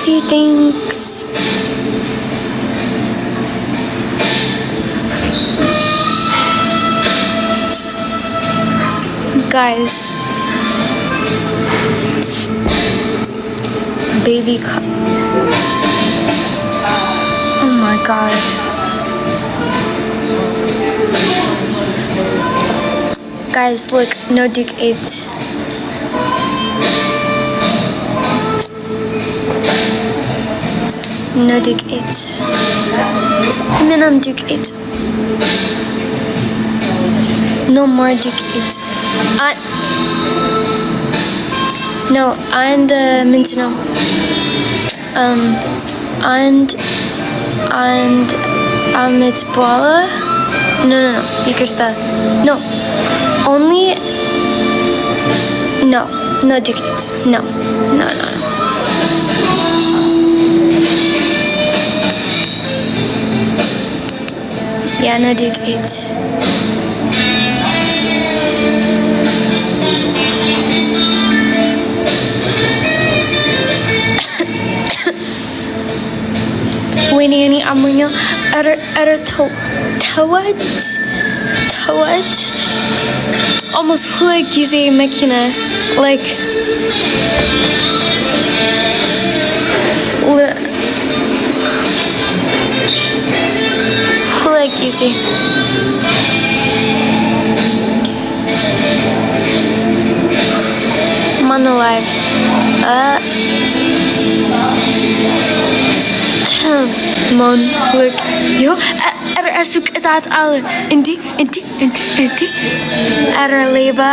do you think? Guys, baby oh my god. Guys, look, no Duke 8. No Duke 8. Minimum Duke 8. No more Duke 8. No, and Mintino. And it's Boala. No, Ikerta. No. Only no Duke 8. No. Yeah, no Duke 8. Winnie any amunyo what? Almost like gize makina like gize man alive Mon look yo asuk etat al inti Erleba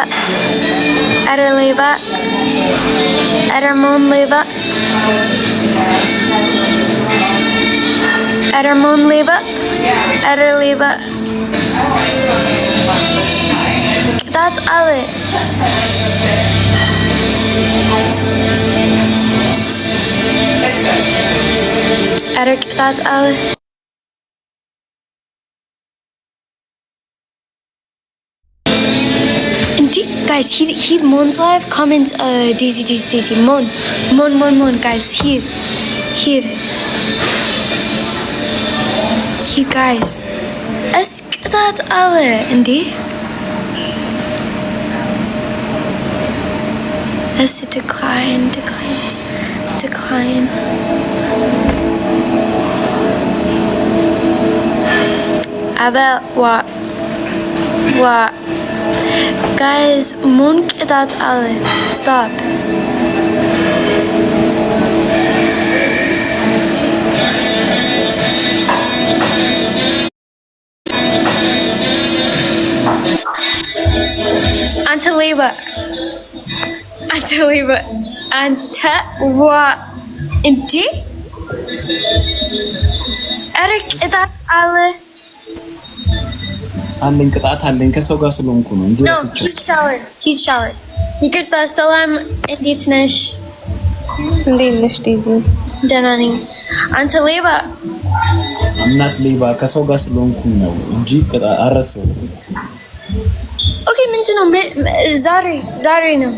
Ermon leba Erleba that's all it Eric, that's all. Guys, here Mon's live. Comment Daisy. Mon, guys, here, guys. Ask that all, Indy. As to decline. About what? Guys, Monk that alle. Stop. Antaliba. Inti? Eric, that's alle. አንደኝ ቅጣት አለኝ ከሰው ጋር ስለሆንኩ ነው እንዴ ወስቻለሁ ሂድ ሻወር ይቅርታ ሰላም እንዴት ነሽ ዲዚ ደህና ነኝ አንተ ሌባ እናት ሌባ ከሰው ጋር ስለሆንኩ ነው እንጂ ቅጣት አረሰው ኦኬ ምንድነው ዛሬ ነው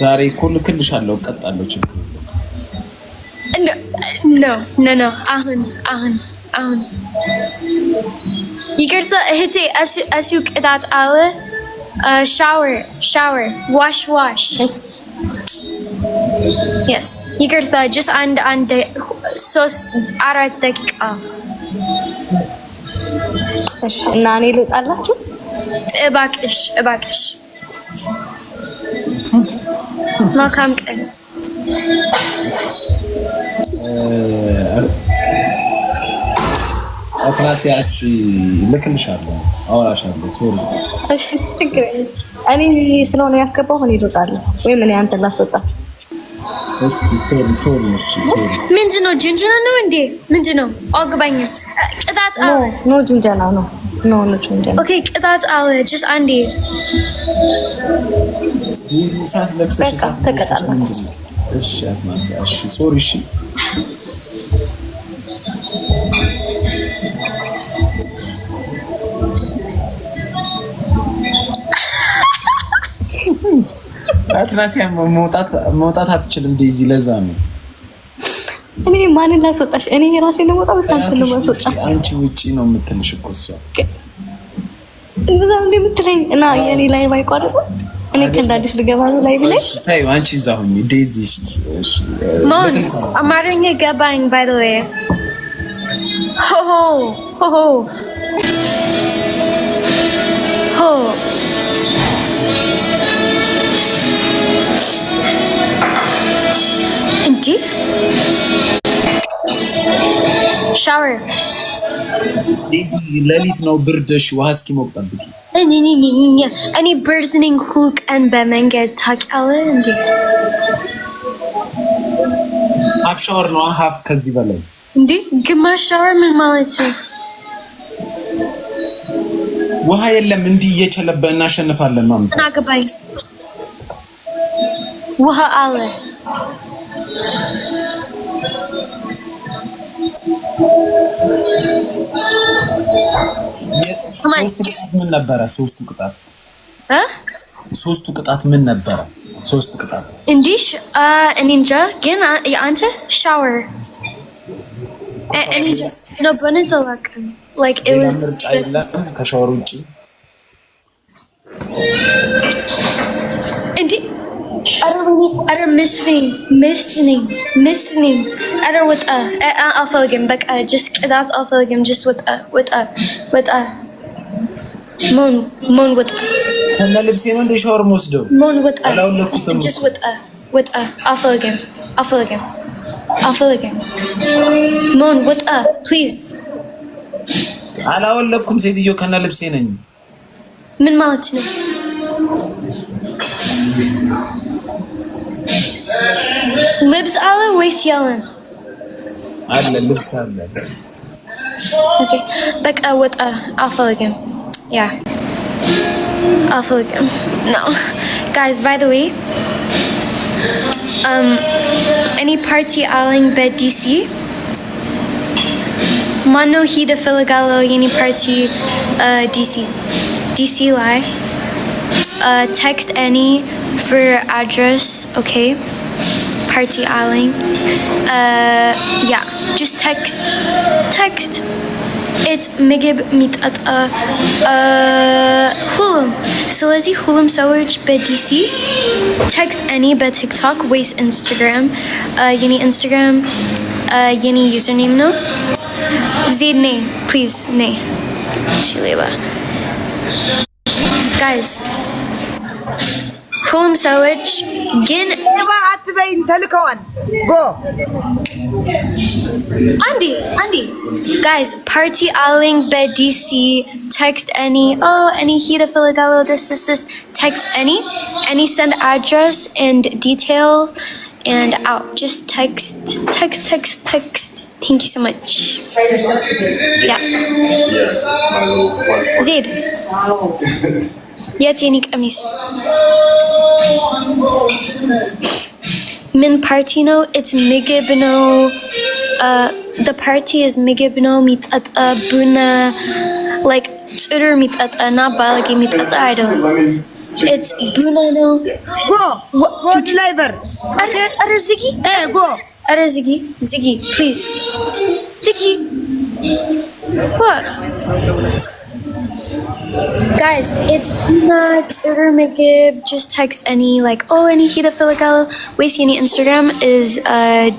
ዛሬ ኩል ክልሻለሁ ቀጣለሁ ችግር ኖ አሁን ይቅርታ እህቴ እሱ ቅጣት አለ shower wash yes ይቅርታ just አንድ 3-4 ደቂቃ እሺ እና እኔ ልውጣላችሁ እባክሽ መልካም ቀን አፍራሲያች ልክልሻለሁ አወራሻለሁ ሶሪ እኔ ስለሆነ ያስገባው እኔ እወጣለሁ ወይ ምን አንተ ላስወጣ ሶሪ ምንድነው ጅንጀና ነው እንዴ ምንድነው አግባኝ ቅጣት አለ ኖ ጅንጀና ነው ኖ ጅንጀና ኦኬ ቅጣት አለ just አንዴ ሳት ለብሰሽ ተቀጣላችሁ እሺ አፍራሲያች ሶሪ እሺ አትናሲያ መውጣት አትችልም ዴዚ ለዛ ነው እኔ ማንን ላስወጣሽ? እኔ ራሴን ነው ወጣው ሳንተ ነው ማስወጣ። አንቺ ውጪ ነው የምትልሽ እኮ እሷ እንደዛ እንደምትለኝ እና የኔ ላይ ባይቋረጥ እኔ ከእንዳዲስ ልገባ ነው ላይ ብለሽ ታዩ። አንቺ እዛ ሁኚ ዴዚ። ሞን አማርኛ ገባኝ by the way ሆ ሆ ሆ እንጂ ሻወር ዴዚ ሌሊት ነው ብርድሽ፣ ውሃ እስኪሞቅ ጠብቂ። እኔ ብርድ ነኝ ሁሉ ቀን በመንገድ ታውቂያለሽ እንዴ? ሀፍ ሻወር ነው ሀፍ ከዚህ በላይ እንዴ? ግማሽ ሻወር ምን ማለት ነው? ውሃ የለም እንዲህ እየቸለበ እናሸንፋለን ነው። ምን አገባኝ? ውሃ አለ። ምን ነበረ? ሶስቱ ቅጣት ምን ነበረ? ሶስቱ ቅጣት እንዲሽ እኔ እንጃ ግን አንተ ሻወር እኔ ነው በነዘላክ like it was ከሻወር ውጪ እንዴ አረ ሚስትኝ አረ ወጣ አልፈልግም በቃ just ቅጣት አልፈልግም just ወጣ ሞን ወጣ እና ልብሴ ነው እንደ ሻወር ወስደው ሞን ወጣ just ወጣ አልፈልግም ሞን ወጣ please አላወለኩም ሴትዮ ከነ ልብሴ ነኝ። ምን ማለት ነው? ልብስ አለ ወይስ ያለን? አለ ልብስ አለ። ኦኬ በቃ ወጣ አልፈልግም። ያ አልፈልግም። No guys by the way any party አለኝ በዲሲ ማነው ሂደ ፈልጋለሁ የኔ ፓርቲ ዲሲ ላይ text any for address okay party አለኝ yeah just text it's ምግብ ሚጠጣ ሁሉም ስለዚህ ሁሉም ሰዎች በዲሲ text any በቲክቶክ ወይስ ኢንስታግራም የኔ ኢንስታግራም የኔ ዩዘርኔም ነው Zid nay, please nay. Shileba. Guys. ሁሉም ሰዎች ግን አትበይን ተልከዋል go አንዲ guys party አለኝ በዲሲ text any ሂደ ፈልጋለሁ this text any send address and details and out just text thank you so much yeah Zid የት የኔ ቀሚስ ምን ፓርቲ ነው? it's ምግብ ነው the party is ምግብ ነው ሚጠጣ ቡና like ጥሩ ሚጠጣ እና ባለጌ ሚጠጣ አይደለም it's ቡና ነው go driver አረ ዝጊ go አረ ዝጊ please ዝጊ what guys it's not ጥሩ ምግብ just text any like any ሂደ ፈልጋለሁ ወይስ የኔ Instagram is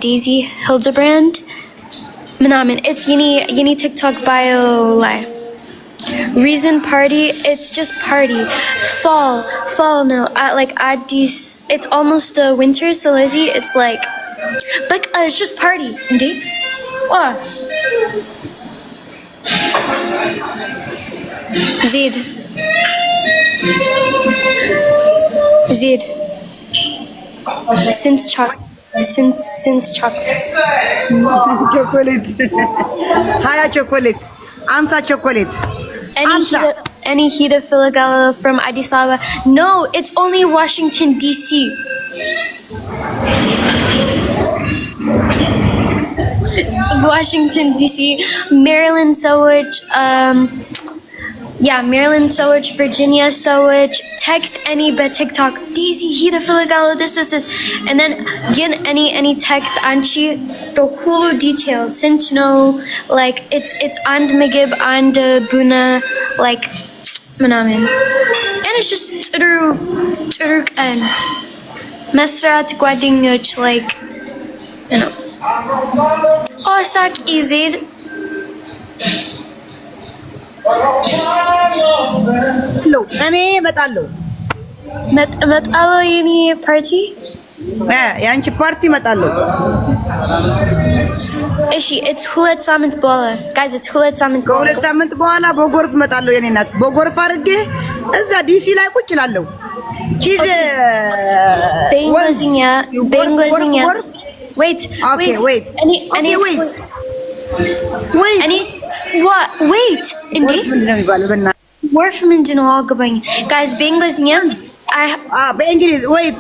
Daisy Hildebrand ምናምን it's የኔ TikTok bio ላይ reason party it's just party fall no like addis it's almost winter so lazy it's like it's just party indeed what Zid since chocolate chocolate haya chocolate amsa chocolate any Hida Filagala from Addis Ababa no it's only Washington DC Washington DC Maryland Sowage Yeah, Maryland ሰዎች, Virginia ሰዎች, text any but TikTok, Daisy, Hida Filigalo, this, and then again any text አንቺ the whole details, since no, like it's and ምግብ and ቡና, like ምናምን, and it's just ጥሩ ቀን መስራት ጓደኞች, like you know. Oh, ሳቅ ኢዜድ እኔ እመጣለሁ የኔ ፓርቲ የአንቺ ፓርቲ እመጣለሁ። እሺ it's ሁለት ሳምንት በኋላ guys, it's ሁለት ሳምንት በኋላ ከሁለት ሳምንት በኋላ በጎርፍ እመጣለሁ። የኔ እናት በጎርፍ አድርጌ እዛ ዲሲ ላይ ቁጭ እላለሁ። ቺዝ በእንግሊዝኛ wait እንዴ ምንድን ነው የሚባለው? ወርፍ ምንድን ነው አልገባኝ guys። በእንግሊዝኛ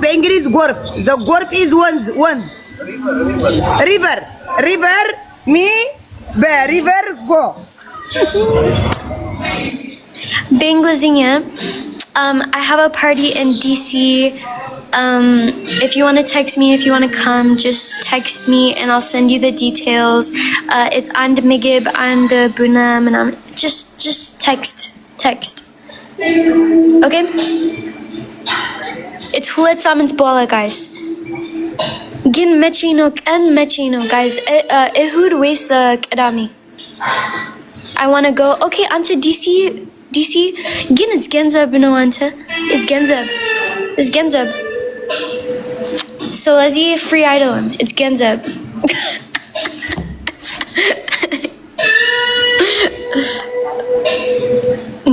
በእንግሊዝ ጎርፍ the ጎርፍ is ወንዝ river me በሪቨር go በእንግሊዝኛ I have a party in DC. If you want to text me, if you want to come, just text me and I'll send you the details. It's and Migib and Buna Manam. Just text. Okay? It's Hulet Samans Bola, guys. Gin Mechino and Mechino, guys. Ehud Wes Kadami. I want to go. Okay, onto DC. Gin it's Genzab, no anta. It's Genzab. So let's see free idol. It's Genzab.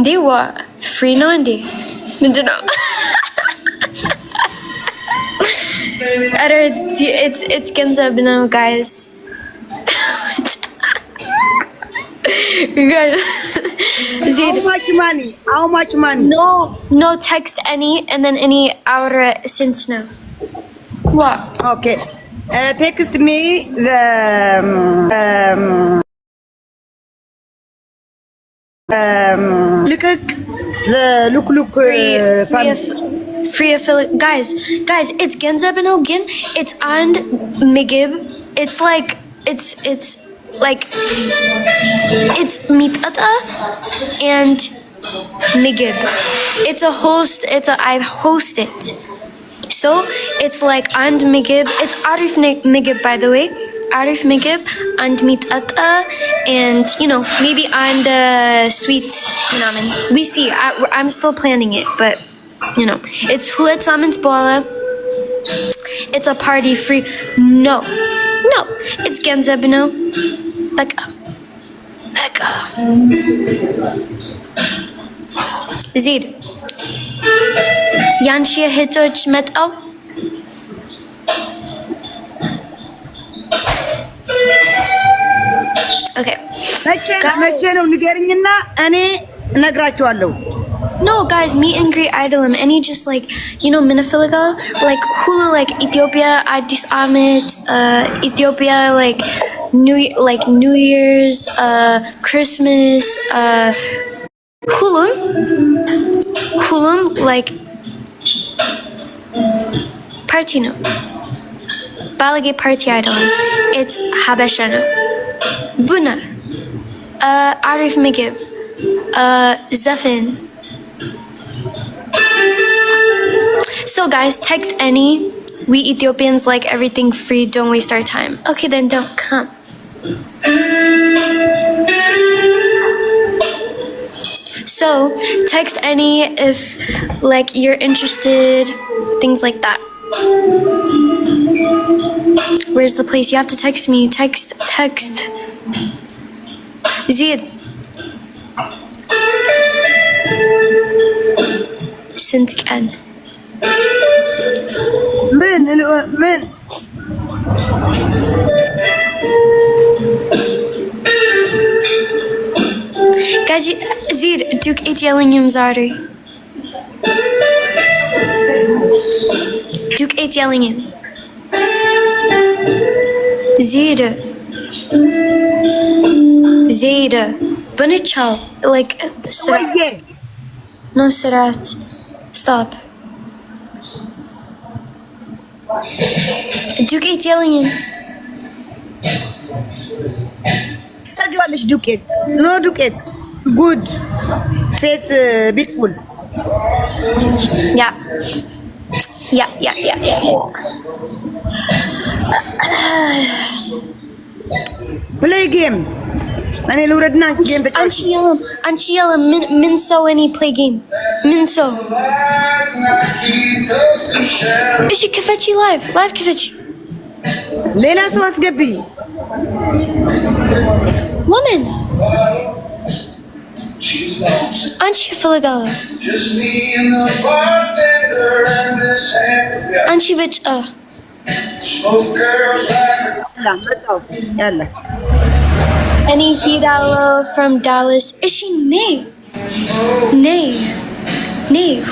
Ndi what? Free no ndi? No. It's Genzab, no guys. You guys. How much money? No, text any and then any outer since no. What? Okay. Text me the look free affiliate guys, it's Genzab and Ogin. It's and Migib. It's mitata and Migib. I host it. So it's like and Migib. It's Arif Migib, by the way. Arif Migib and mitata and maybe and sweet namen. We see. I'm still planning it, but it's Hulet Samans Bola. It's a party free. No, it's Genzabino. Becca. Zid. Yanshia Hitoch Metal. Okay. መቼ ነው ንገሪኝና እኔ እነግራቸዋለሁ። No, guys, meet and greet idolum. Any just like, Minafiliga, like Hulu, like Ethiopia, Addis Ahmed, Ethiopia, like New Year's, Christmas, Hulum, like Partino. Balagay party idolum. It's Habeshano. Buna. Arif Migib. Zefin. So guys, text any. We Ethiopians like everything free. Don't waste our time. Okay, then don't come. So text any if you're interested. Things like that. Where's the place? You have to text me. Text. Zid. Since again. Men. Guys, Zid, Duke et yelling him Zari. Duke et yelling him. Zid. Bonichal, like, ወይዬ no, Sirat. Stop. Duke ain't yelling him. ታጅዋለሽ ዱቄት ኖ ዱቄት ጉድ ፌስ ቢትፉል Yeah. Yeah. ፕሌይ ጌም እኔ ልውረድና ጌም ተጫወች Anchi yelling, Minso any play game. Minso. Ishi Kafechi live. Live Kafechi. ሌላ ሰው አስገቢ Woman. Anchi Filigala. Just me and the bartender and this half Anchi bitch. smoke girls like ያላ መጣው ያላ Any Hidalo from Dallas. Is she nay? Nay.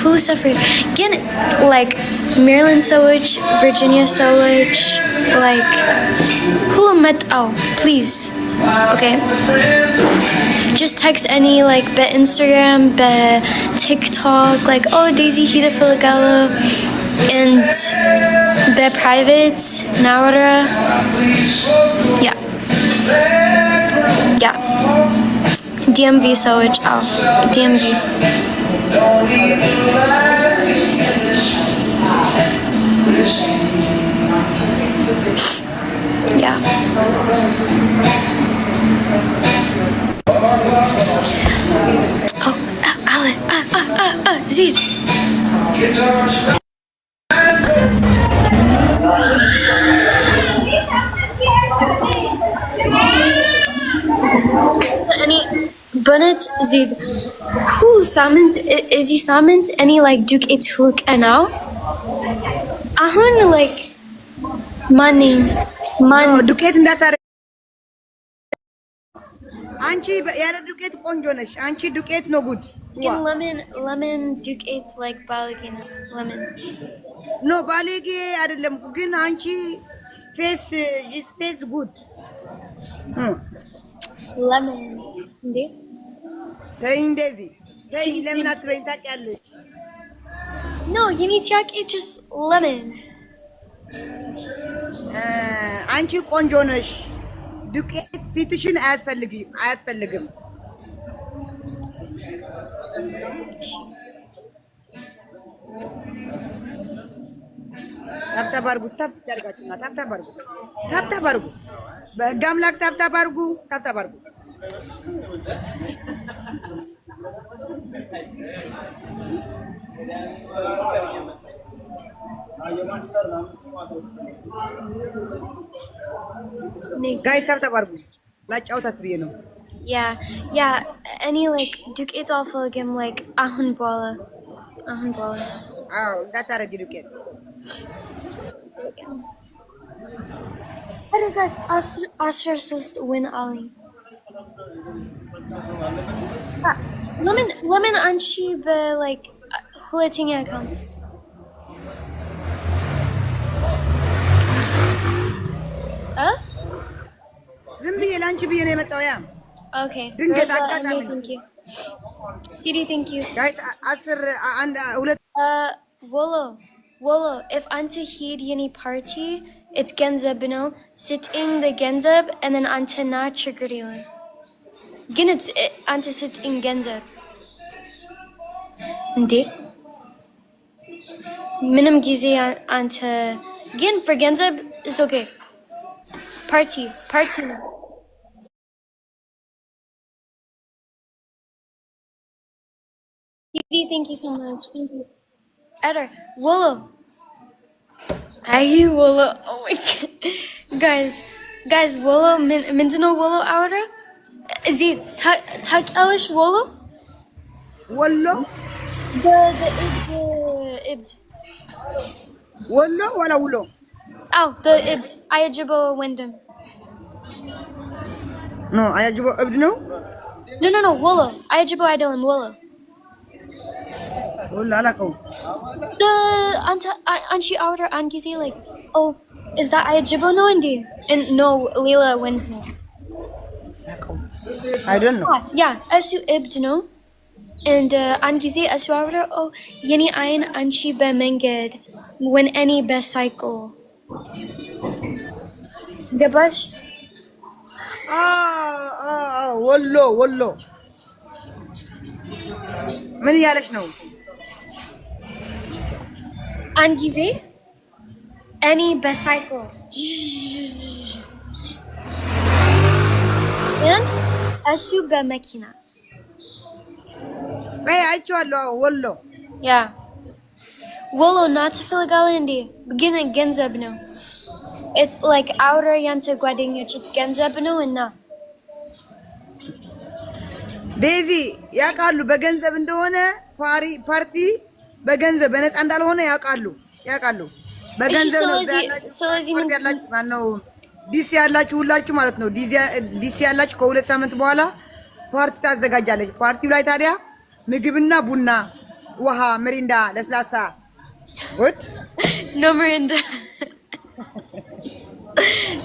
Who suffered? Again, like Maryland Sowich, Virginia Sowich, like who met out, please. Okay. Just text any like be Instagram, be TikTok, like oh Daisy Hida Filigala and be private, Naura. Yeah. DMV Sowich out. DMV. Yeah. Oh, Alan. Zid. Any Bennett Zid. Who summoned? Is he summoned? Any like Duke Ituluk and now? Ahun like money. ዱቄት እንዳታረ አንቺ ያለ ዱቄት ቆንጆ ነሽ አንቺ ዱቄት ነው ጉድ Lemon Duke It's like Balagina. Lemon. ኖ ባሌጌ አይደለም ግን አንቺ ፌስ ጉድ Lemon. Indeed. ተይ እንደዚህ ተይ ለምን አትበይኝ ታውቂያለሽ No, you need to it's just lemon. አንቺ ቆንጆ ነሽ ዱቄት ፊትሽን አያስፈልግም ታብታብ አድርጉ ታብታብ አድርጉ በሕግ አምላክ ታብታብ አድርጉ ጋይስ ታብታብ አድርጉ ላጫውታት ብዬ ነው Yeah. Any like Duke It's awful again like Ahun Bola. አዎ እንዳታረጊ ዱቄት Hey guys, Astra Sost win Ali. Lemon Anchi be like Hulating account. ዝም ብዬ ላንቺ ብዬ ነው የመጣው ያ Okay. ድንገት Rosa, አጋጣሚ no, thank you. Didi, thank you. ጋይስ 10 አንድ ሁለት Wolo, if Ante heed yeni party, it's Genzeb, you know? Sit in the Genzeb and then Ante na Chigrilan. Gin it's Ante sit in Genzeb. Ndi? Minim gizi Ante. Gin for Genzeb is okay. Party. Didi, thank you so much. Thank you. Eder, Wolo. Aye, Wolo. Oh my god. Guys, Wolo, Mindino Wolo outer? Is he Tuck Elish Wolo? ወሎ The Ibd. ወሎ ወላ ውሎ Oh, the Ibd. Ayajibo Wyndham. ኖ አያጅቦ እብድ ነው No, Wolo. Ayajibo Idalim Wolo. ወሎ አላውቀውም The Anchi outer Angizi like, oh, is that Ayajibo no Indi? And no, Leela Wednesday. I don't know. Yeah, እሱ እብድ ነው and አንድ ጊዜ እሱ አብረው የኔ አይን አንቺ በመንገድ when እኔ በሳይክል ገባሽ ወሎ ምን እያለች ነው አንድ ጊዜ እኔ በሳይክል and እሱ በመኪና አይቼዋለሁ ወሎ ያ ወሎ ናት ትፈልጋለህ እንዴ ግን ገንዘብ ነው it's like outer ያንተ ጓደኞች it's ገንዘብ ነው እና ዴዚ ያውቃሉ በገንዘብ እንደሆነ ፓርቲ በገንዘብ በነፃ እንዳልሆነ ያውቃሉ በገንዘብ ነው ስለዚህ ምን ያላችሁ ማነው ዲሲ ያላችሁ ሁላችሁ ማለት ነው ዲሲ ያላችሁ ከሁለት ሳምንት በኋላ ፓርቲ ታዘጋጃለች ፓርቲው ላይ ታዲያ ምግብና ቡና ውሃ ምሪንዳ ለስላሳ what no mirinda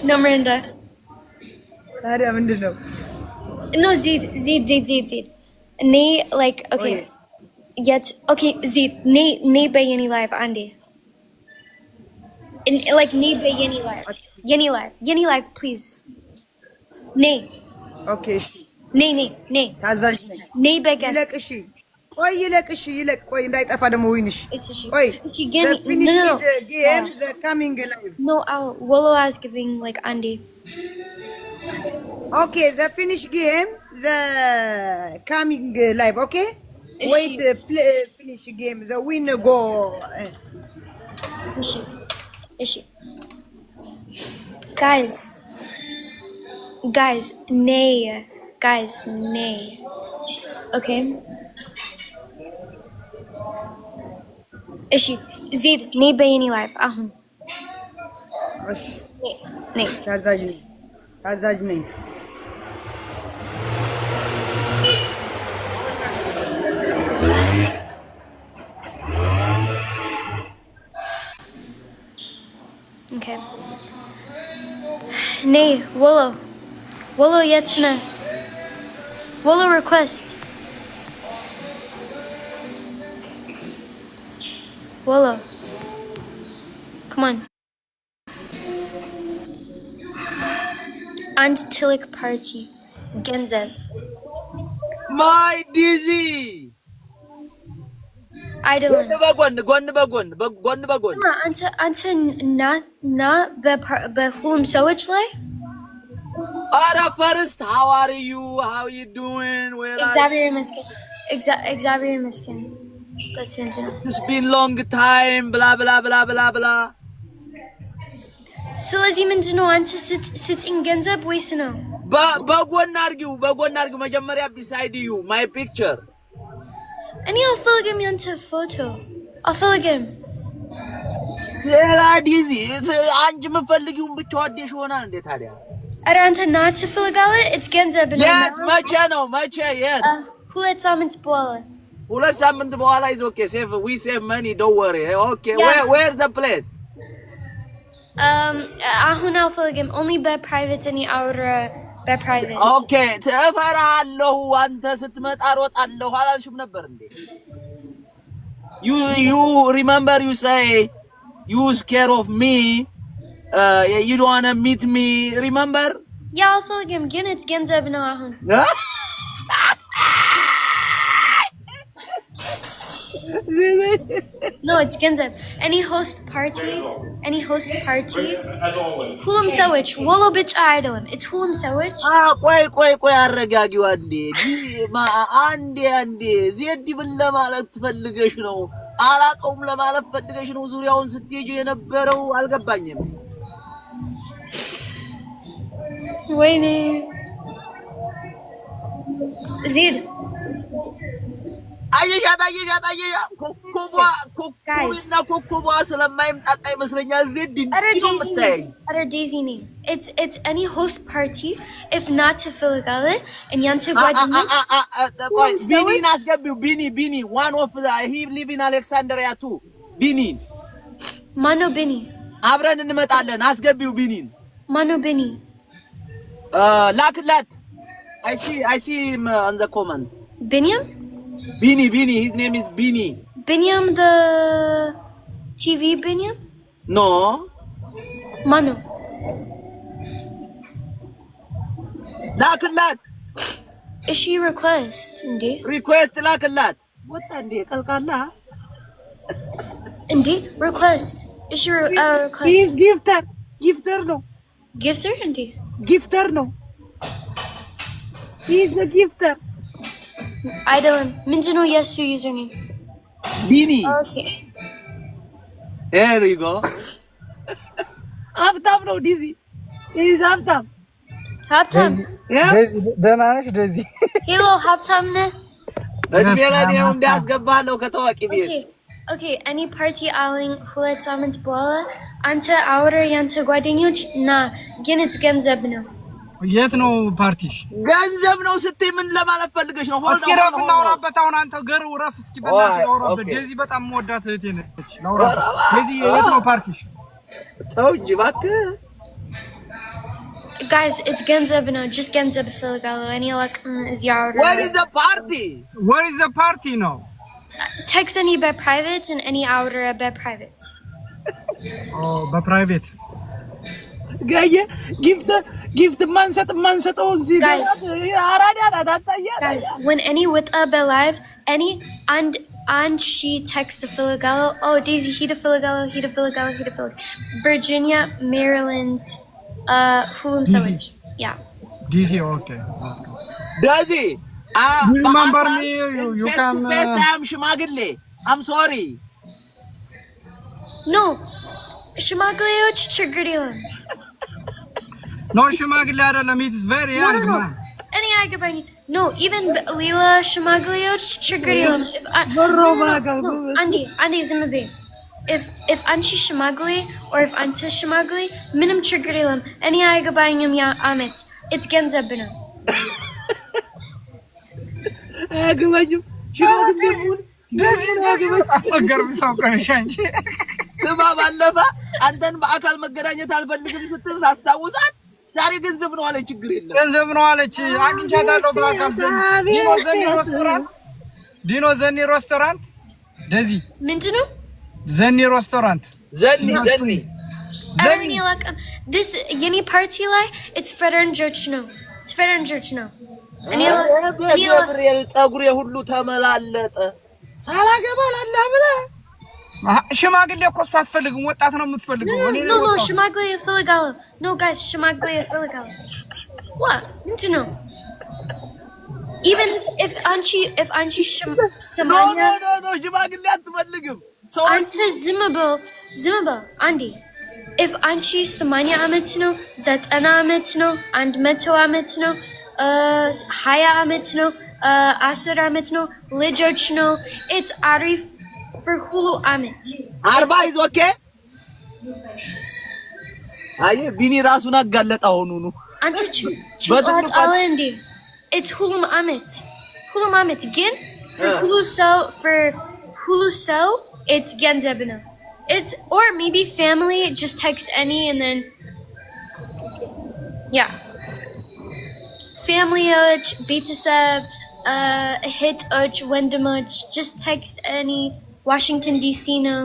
no mirinda ታዲያ ምንድነው no zid ne like okay yet okay zid ne by any live andi in like ne by any live please ne okay ne ታዛዥ ነኝ ne በገስ ይለቅ ቆይ እንዳይጠፋ ደግሞ ወይንሽ ቆይ the coming live no Wolo is giving like Andy okay the finish game the coming live okay wait finish game the win go Ishi. guys nay okay Ishi Zid nay bayani live ahun እሺ nay ታዛዥ ነኝ okay nay Wolo yetna Wolo request Wolo come on and Tilik party Genzev my dizzy Idolin ጎን በጎን አንተ not በሁሉም ሰዎች ላይ ኧረ first how are you doing where እግዚአብሔር ይመስገን that's it it's been long time blah blah blah blah blah ስለዚህ ምንድነው አንተ ስጥኝ ገንዘብ ወይስ ነው በጎን አድርጊው መጀመሪያ beside you my picture እኔ አልፈልግም ያንተ ፎቶ አልፈልግም ስለዲዚ አንቺ የምፈልጊውን ብቻ ወደሽ ሆናል እንዴ ታዲያ ኧረ አንተ ናት ትፈልጋለህ it's ገንዘብ ነው የት መቼ የት ሁለት ሳምንት በኋላ is okay we save money don't worry okay where the place አሁን አልፈልግም only በፕራይቬት እኔ አውራ በፕራይቬት okay ተፈራለሁ አንተ ስትመጣ ሮጣለሁ አላልሽም ነበር እንዴ you remember you say you scared of me you don't want to meet me remember ያ አልፈልግም ግን it's ገንዘብ ነው አሁን no it's ገንዘብ any host party ሁሉም ሰዎች ወሎ ብቻ አይደለም it's ሁሉም ሰዎች ቆይ አረጋጊው አንዴ ዜድ ምን ለማለት ትፈልገሽ ነው አላቀውም ለማለት ፈልገሽ ነው ዙሪያውን ስትሄጂ የነበረው አልገባኝም ወይኔ ዜድ አየሻ ኮኮቧ ስለማይምጣጣ ይመስለኛል ዜድ ኧረ ዴዚ ነኝ it's any host party if not ትፈልጋለህ እኛንተ ጓደኞች ቢኒን አስገቢው ቢኒ one of he live in Alexandria too ቢኒ ማነው ቢኒ አብረን እንመጣለን አስገቢው ቢኒን ማነው ቢኒ ላክላት I see him on the comment. Binyam? Bini. His name is Bini. Binyam the TV Binyam? No. Manu. ላክላት Is she request? Indeed. ሪኩዌስት ላክላት ወጣ እንዴ ቀልቃላ Indeed. Request. Is she request? ሂዝ ጊፍተር ነው Gifter? Indeed. ጊፍተር ነው ሂዝ a gifter I don't. Minjino yes to username. ቢኒ Okay. there you go ሀብታም ነው ዲዚ ሂዝ ሀብታም Haptam. ደህና ነሽ ደዚ? Hello, Haptam ne? እድሜ ላይ ነው እንዲያስገባለው ከታዋቂ ቤት Okay. Any party outing hulet samant bola ante outer yante ጓደኞች ና ግን it's ገንዘብ ነው የት ነው ፓርቲሽ? ገንዘብ ነው ስትይ ምን ለማለት ፈልገሽ ነው? እስኪ ረፍ እናውራበት። አሁን አንተ ገሩ ረፍ እስኪ በእናትህ አውራበት። ደዚ በጣም የምወዳት እህቴ ነች። ደዚ የት ነው ፓርቲሽ? ተው እንጂ እባክህ Guys, it's ገንዘብ ነው. Just ገንዘብ እፈልጋለሁ። እኔ like is outer. Where is the party? Where is the party ነው? Text any by private and any outer by private. በፕራይቬት ጋየ ጊፍት ማንሰጠው እዚህ Guys. አራዳ ታታያ Guys, when any with a live, any and she text the Filigalo. Oh, Daisy, he the Filigalo. Virginia, Maryland, Hulum Sandwich. Yeah. ዲሲ ኦኬ ዳዚ remember me you can first time ሽማግሌ I'm sorry No. ሽማግሌዎች ችግር የለም። no ሽማግሌ አይደለም it is very young man እኔ አይገባኝ No, even ሌላ ሽማግሌዎች ችግር የለም። አንዴ ዝም በይ if አንቺ ሽማግሌ or if አንተ ሽማግሌ ምንም ችግር የለም። እኔ አይገባኝም ያ አመት it's ገንዘብ ነው። አገባኝም ሽማግሌ ደዚ በጣም መገርም ሰው ቀንሽ አንቺ ስማ ባለፈ አንተን በአካል መገናኘት አልፈልግም ስትል ሳስታውሳት ዛሬ ገንዘብ ነው አለች ችግር የለም ገንዘብ ነው አለች አግኝቻታለሁ በአካል ዲኖ ዘኒ ሬስቶራንት ደዚ ምንድነው ዘኒ ሬስቶራንት ዘኒ እኔ አላውቅም this የኔ ፓርቲ ላይ it's ፈረንጆች ነው እኔ ገብርኤል ፀጉሬ ሁሉ ተመላለጠ ሳላገባ ላላ ብለ ሽማግሌ እኮ እሷ አትፈልግም ወጣት ነው የምትፈልገው No, ሽማግሌ እፈልጋለሁ No guys ሽማግሌ እፈልጋለሁ What? ምንድነው Even if አንቺ ሰማኛ No ሽማግሌ አትፈልግም አንተ ዝም በል አንዴ if አንቺ 80 ዓመት ነው 90 ዓመት ነው 100 ዓመት ነው 20 ዓመት ነው 10 ዓመት ነው ልጆች ነው it's አሪፍ for ሁሉ ዓመት 40 is okay አይ ቢኒ ራሱን አጋለጠ አሁኑኑ አንተ ጭንቅላት አለ እንዴ it's ሁሉም ዓመት ግን for ሁሉ ሰው it's ገንዘብ ነው It's or maybe family just text any and then yeah family ቤተሰብ hit ወንድሞች just text any Washington DC no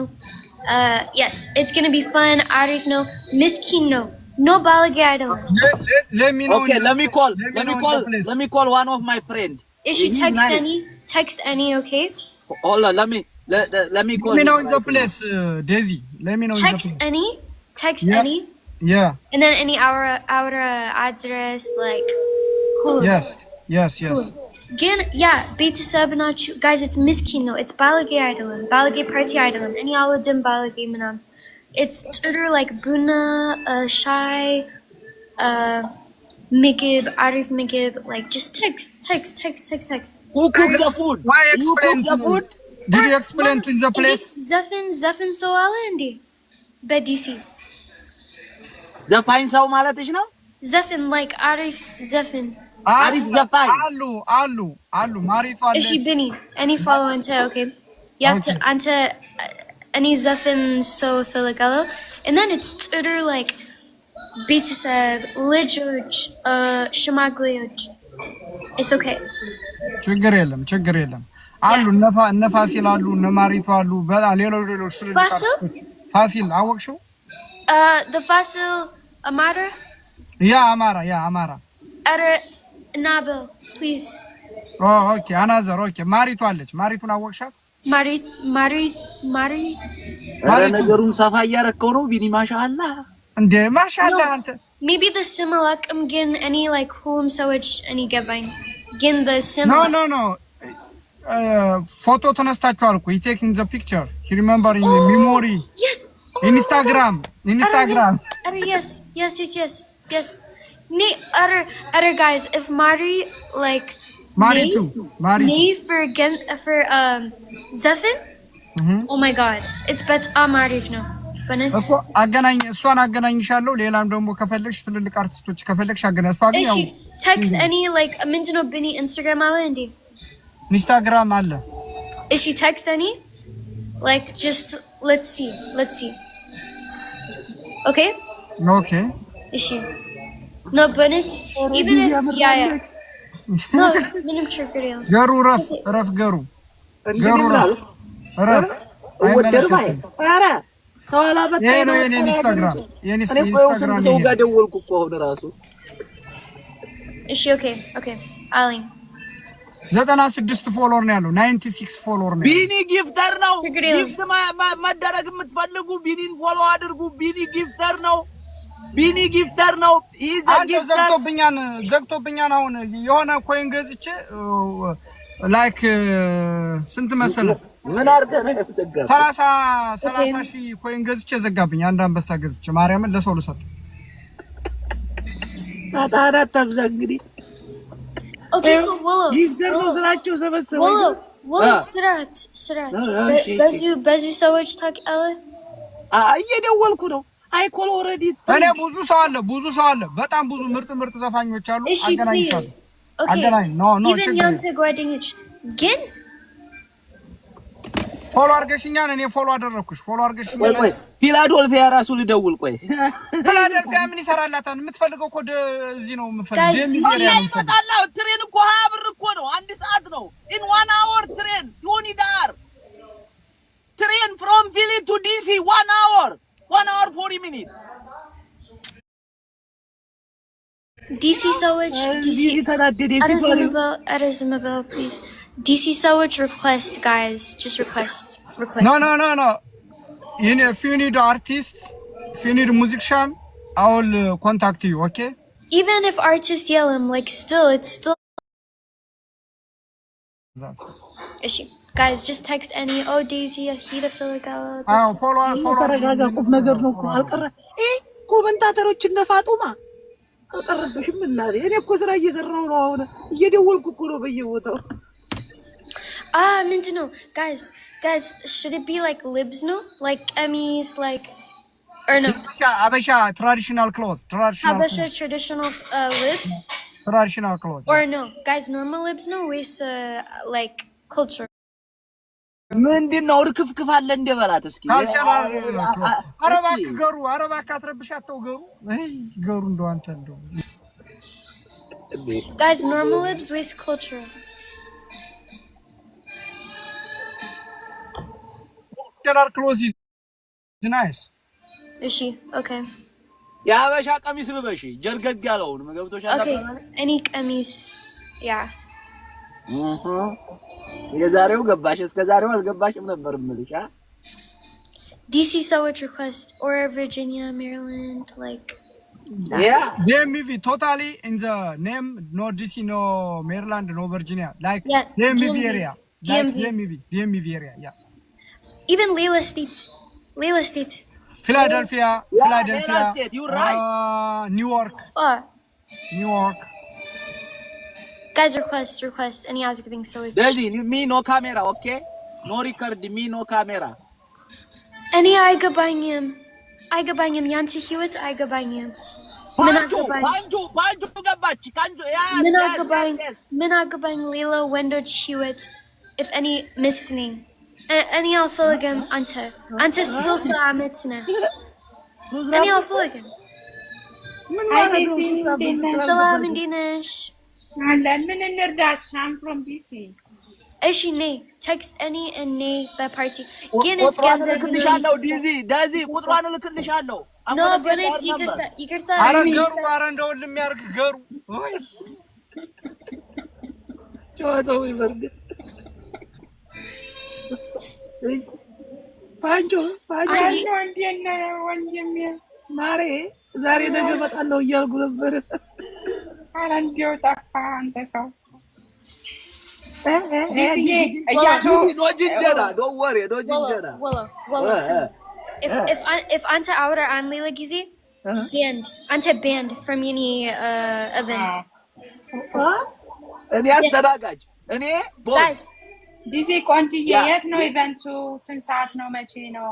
yes it's gonna be fun አሪፍ ነው ምስኪን ነው no ባለጌ አይደለም let me know okay let me call one of my friend is she text any okay hold on let me call let me know in the place Daisy let me know text in the place text yeah. any yeah and then any our address like who yes Again, yeah, ቤተሰብ ናችሁ guys it's ምስኪን ነው it's ባለጌ አይደለም ባለጌ ፓርቲ አይደለም እኔ አልወድም ባለጌ ምናምን it's ጥሩ like ቡና ሻይ ምግብ አሪፍ ምግብ like just text who cook the food why explain the food did you explain to the place ዘፈን ሰው አለ እንዴ በዲሲ ዘፋኝ ሰው ማለትሽ ነው ዘፈን like አሪፍ ዘፈን አሪፍ ዘፋኝ አሉ ማሪፍ አለ እሺ ብኒ any follow and say okay yeah አንተ any ዘፈን ሰው እፈልጋለሁ and then it's ጥሩ like ቤተሰብ ልጆች ሽማግሌዎች It's okay. ችግር የለም አሉ እነ ፋሲል አሉ እነ ማሪቱ አሉ በጣም ሌሎች ፋሲል አወቅሽው The Fasil Amara? ያ አማራ Nabel, please. Okay, another okay. ማሪቱ አለች ማሪቱን አወቅሻት Mari. ነገሩን ሰፋ እያረከው ነው ቢኒ ማሻአላህ እንዴ ማሻአላህ አንተ Maybe the similak again any like whom so which any giving. Again the similak. No. Photo ተነስታችኋል እኮ he taking the picture. He remember in memory. Yes. Instagram. Yes. Other guys, if Mari like Maritu. May for Zephin. Oh my God, it's bet Marif now. እኮ እሷን አገናኝሻለሁ ሌላም ደግሞ ከፈለግሽ ትልልቅ አርቲስቶች ከፈለግሽ አገናኝ እሷ ግን ያው text any like ምንድነው Bini Instagram አለ እንዴ Instagram አለ Is she text any like just let's see Okay Is she No but it's even if yeah No ምንም ችግር የለም ገሩ ረፍ ገሩ ረፍ ወደርባይ አረ ተዋላ በጣይ ነው ኢንስታግራም ሰው ጋር ደወልኩ እኮ አሁን ራሱ እሺ ኦኬ አለኝ 96 ፎሎወር ነው ያለው 96 ፎሎወር ነው ቢኒ ጊፍተር ነው ጊፍት ማደረግ የምትፈልጉ ቢኒን ፎሎ አድርጉ ቢኒ ጊፍተር ነው ዘግቶብኛን አሁን የሆነ ኮይን ገዝቼ ላይክ ስንት መሰለ ምን አርገህ ነው የተዘጋው 30 ሺህ ኮይን ገዝቼ ዘጋብኝ አንድ አንበሳ ገዝቼ ማርያምን ለሰው ልሰጥ ታታራ ተብዛ እንግዲህ Okay so Willow ጊፍተር ነው ስራቸው ሰበሰበ Willow ስራት በዚሁ ሰዎች ታውቃለህ እየደወልኩ ነው አይኮል ኦሬዲ እኔ ብዙ ሰው አለ በጣም ብዙ ምርጥ ዘፋኞች አሉ አገናኝሻለሁ አገናኝ ኖ even ያንተ ጓደኞች ግን ፎሎ አርገሽኛል እኔ ፎሎ አደረኩሽ ቆይ ፊላዶልፊያ ራሱ ልደውል ቆይ ፊላዶልፊያ ምን ይሰራላታል የምትፈልገው ኮድ እዚህ ነው የምፈልገው ትሬን እኮ 20 ብር እኮ ነው አንድ ሰዓት ነው in 1 hour ትሬን $20 ትሬን from Philly to DC 1 hour 40 minutes DC ሰዎች DC Arazimabel please DC ሰዎች request guys just request No if you need artist if you need musician I will contact you okay even if artists yell him like it's still Is she guys just text any Daisy Ahita Filigala follow ተረጋጋቁ ነገር ነው እኮ አልቀረ ኮሜንታተሮች እነ ፋጡማ አልቀረብሽም እና እኔ እኮ ስራ እየሰራው ነው አሁን እየደወልኩ እኮ ነው በየቦታው ምንድነው guys should it be like libs no like Emmys like or no Habesha traditional clothes Habesha traditional libs traditional clothes or no guys normal libs no ways like culture ምንድነው ርክፍክፍ አለ እንደበላት እስኪ አረባክ ገሩ አረባክ አትረብሻተው ገሩ እንደው አንተ እንደው guys normal libs ways culture traditional clothes is nice Is she okay ያበሻ ቀሚስ ልበሺ ጀርገግ ያለውን መገብቶሻል Okay any ቀሚስ yeah የዛሬው ገባሽ እስከ ዛሬው አልገባሽም ነበር ምልሻ DC Sowage request or Virginia Maryland like yeah DMV totally in the name no DC no Maryland no Virginia like DMV area DMV area yeah even Leila State Philadelphia State you're right New York guys request any Isaac being so Daddy me no camera okay no record me no camera any አይገባኝም ያንተ ህይወት አይገባኝም ባንጆ ገባች ካንጆ ያ ምን አገባኝ ሌላ ወንዶች ህይወት if any listening any አልፈልግም አንተ 60 ዓመት ነህ any አልፈልግም ምን ማለት ነው ሰላም እንዴት ነሽ ምን እንርዳሽ? I'm from DC. እሺ ነይ text any and ነይ በፓርቲ ግን ቁጥሯን እልክልሻለሁ ዳዚ ቁጥሯን እልክልሻለሁ ኖ በኔት ይቅርታ ኧረ ገሩ ኧረ እንደው ለሚያርግ ገሩ ወይ ጨዋታው ይበርድ ፓንጆ ወንድሜ ማሬ ዛሬ ነገ እመጣለሁ እያልኩ ነበር ኧረ እንደው ጠፋ አንተ ሰው no ginger, don't worry, no ginger. Wallah. If anta outer on Lila Gizi, banned. Anta banned from any event. እኔ አስተናጋጅ እኔ ቦስ ዲዚ ቆንጆዬ የት ነው ኢቨንቱ? ስንት ሰዓት ነው? መቼ ነው?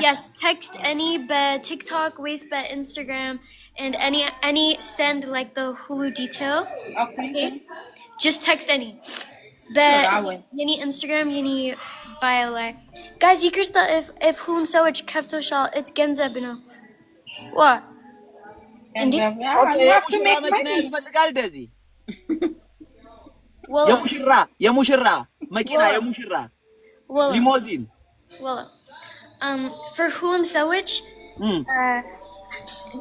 Yes, text any but TikTok, waste but Instagram, and any send like the Hulu detail. Okay. Just text any. But any Instagram, any bio like. Guys, you can if whom so much kefto shall it's genzeb no. What? Okay, you have to make money. Well, የሙሽራ መኪና የሙሽራ ሊሞዚን well for whom so much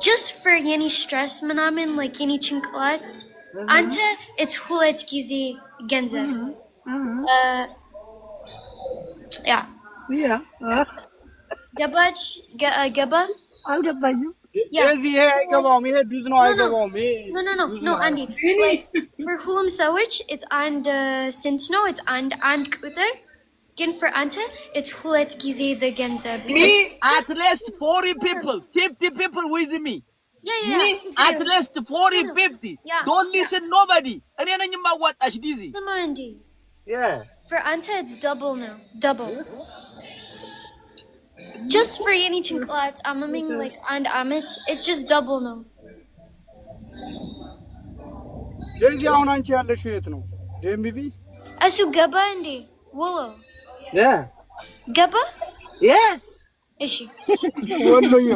just for any stress manamin like any chinklat ante it's hulet gizi genza yeah ገባች ገባ አልገባኝም የዚህ ይሄ አይገባውም ይሄ ዱዝ ነው አይገባውም no Andy like for whom so which it's and since no it's and ቁጥር ግን for ante it's hulet gizi the genza me at least 40 people 50 people with me yeah at least 40 50 don't listen nobody እኔ ነኝ ማዋጣሽ ዲዚ come on Andy yeah for ante it's double now double just for any chinklat amaming like and amit it's just double now ለዚህ አሁን አንቺ ያለሽው የት ነው ዴምቢ እሱ ገባ እንዴ ወሎ yeah ገባ yes እሺ ወሎዬ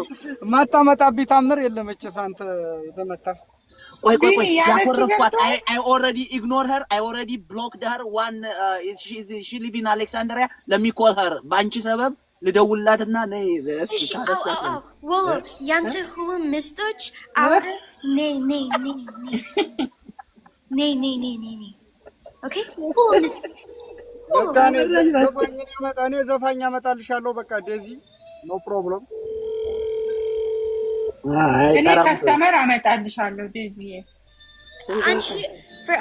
ማታመጣብኝ ታምር የለም እቺስ አንተ የተመታ ቆይ ያኮረፍኳት I already ignore her I already blocked her one she live in Alexandria let me call her ባንቺ ሰበብ ልደውላትና ነይ እሺ ወሎ ያንተ ሁሉ ሚስቶች አውረ ነይ ኦኬ ሁሉ ሚስቶች እኔ ዘፋኝ አመጣልሻለሁ በቃ ዴዚ ኖ ፕሮብለም እኔ ካስተመር አመጣልሻለሁ ዴዚዬ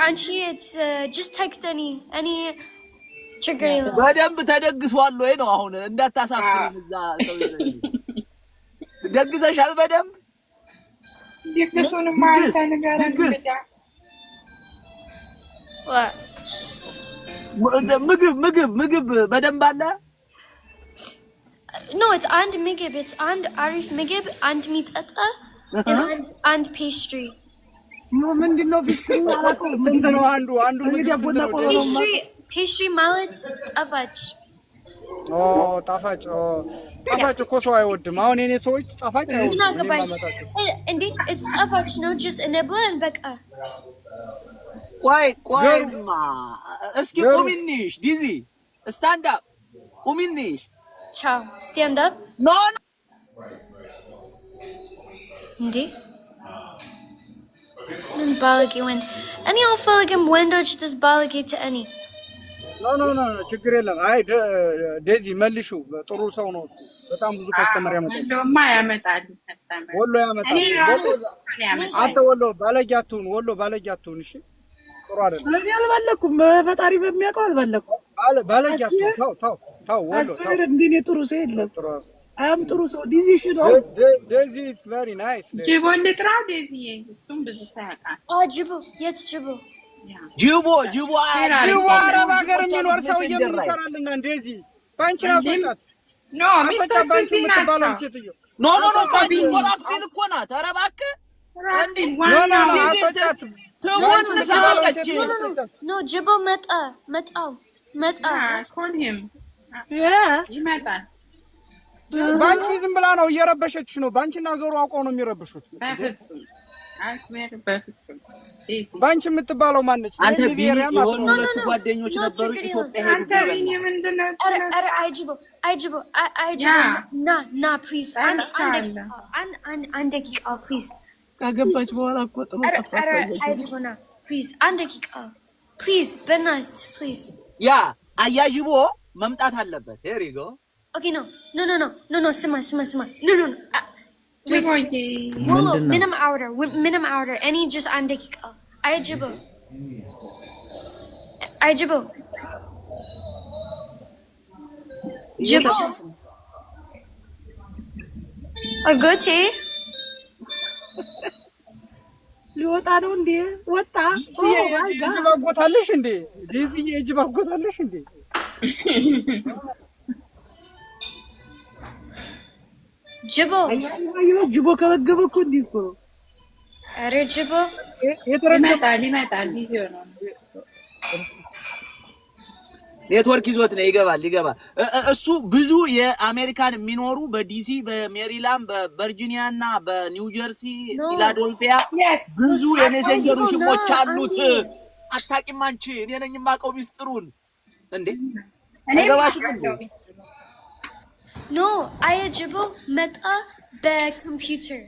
አንቺ it's just text any ችግር የለም በደንብ ተደግሷል ወይ ነው አሁን እንዳታሳፍሩን እዛ ሰው ደግሰሻል በደንብ ደግሱን ማለት ነገራን ብቻ ምግብ በደንብ አለ no it's and ምግብ it's and አሪፍ ምግብ and ሚጠጣ and pastry ምንድነው ፊስትሪ ማለት ምንድነው አንዱ pastry ማለት ጣፋጭ ጣፋጭ እኮ ሰው አይወድም አሁን የኔ ሰዎች ጣፋጭ አይወድም እንዴ it's ጣፋጭ ነው just እንብላን በቃ ቆይማ እስኪ ቁሚንሽ ዲዚ ስታንድ አፕ ቁሚንሽ ቻው stand up no እንዴ ምን ባለጌ ወንድ እኔ አልፈልግም ወንዶች this ባለጌ to any no ችግር የለም አይ ዴዚ መልሹ ጥሩ ሰው ነው በጣም ብዙ ከስተመር ያመጣል ወሎማ ያመጣል ከስተመር ወሎ ያመጣል አንተ ወሎ ባለጃቱን እሺ ጥሩ አይደለም እኔ አልባለኩም ፈጣሪ በሚያውቀው አልባለኩም ባለጃቱ ተው ወሎ አስር እንደኔ ጥሩ ሰው የለም አም ጥሩ ሰው ዲዚ ሽዶ ዴዚ is very nice ጅቦ እንጥራው ዴዚዬ እሱም ብዙ ሳያውቃል ጅቦ የት ጅቦ አረብ ሀገር የሚኖር ሰው የሚሰራልና እንደዚህ ባንቺ አስወጣት ኖ ሚስቶቹ እዚህ ናቸው ኖ ባንቺ ኮራክቲን እኮ ናት ኧረ እባክህ እንዴ አስወጣት ትወንሳለች ኖ ጅቦ መጣው call him ይመጣል ባንቺ ዝም ብላ ነው እየረበሸች ነው ባንቺና ዞሮ አውቀው ነው የሚረብሹት በፍጹም አስሜር በፍጹም ባንቺ የምትባለው ማነች? አንተ ቢኒ የሆኑ ሁለት ጓደኞች ነበሩ ኢትዮጵያ ሄዱ። አንተ ቢኒ ምንድነው? ኧረ አይጅቦ ና ፕሊዝ አንድ ደቂቃ ፕሊዝ ካገባች በኋላ እኮ ጥሩ ጠፋች። ኧረ አይጅቦ ና ፕሊዝ አንድ ደቂቃ ፕሊዝ በእናትህ ፕሊዝ ያ አያጅቦ መምጣት አለበት። ሄር ዩ ጎ ኦኬ ኖ ስማ ኖ ጅቦዬ ምንም አውርደር እኔ ጀስት አንድ ደቂቃ አይጅቦ ጅቦ አጎቴ ሊወጣ ነው እንዴ? ወጣ። ጅብ አጎታለሽ እንዴ? ዲዚዬ ጅብ አጎታለሽ እንዴ? ጅቦ ከበገበ እኮ እንዲህ እኮ ነው። ኧረ ጅቦ ይመጣል ጊዜው ነው። ኔትወርክ ይዞት ነው። ይገባል። እሱ ብዙ የአሜሪካን የሚኖሩ በዲሲ በሜሪላንድ በቨርጂኒያ እና በኒው ጀርሲ ፊላዶልፊያ ብዙ የሜሴንጀሩ ሽሞች አሉት። አታውቂም አንቺ? እኔ ነኝ የማውቀው ሚስጥሩን። እንዴ አይገባሽም እንዴ? ኖ አየጅቦ መጣ በኮምፒውተር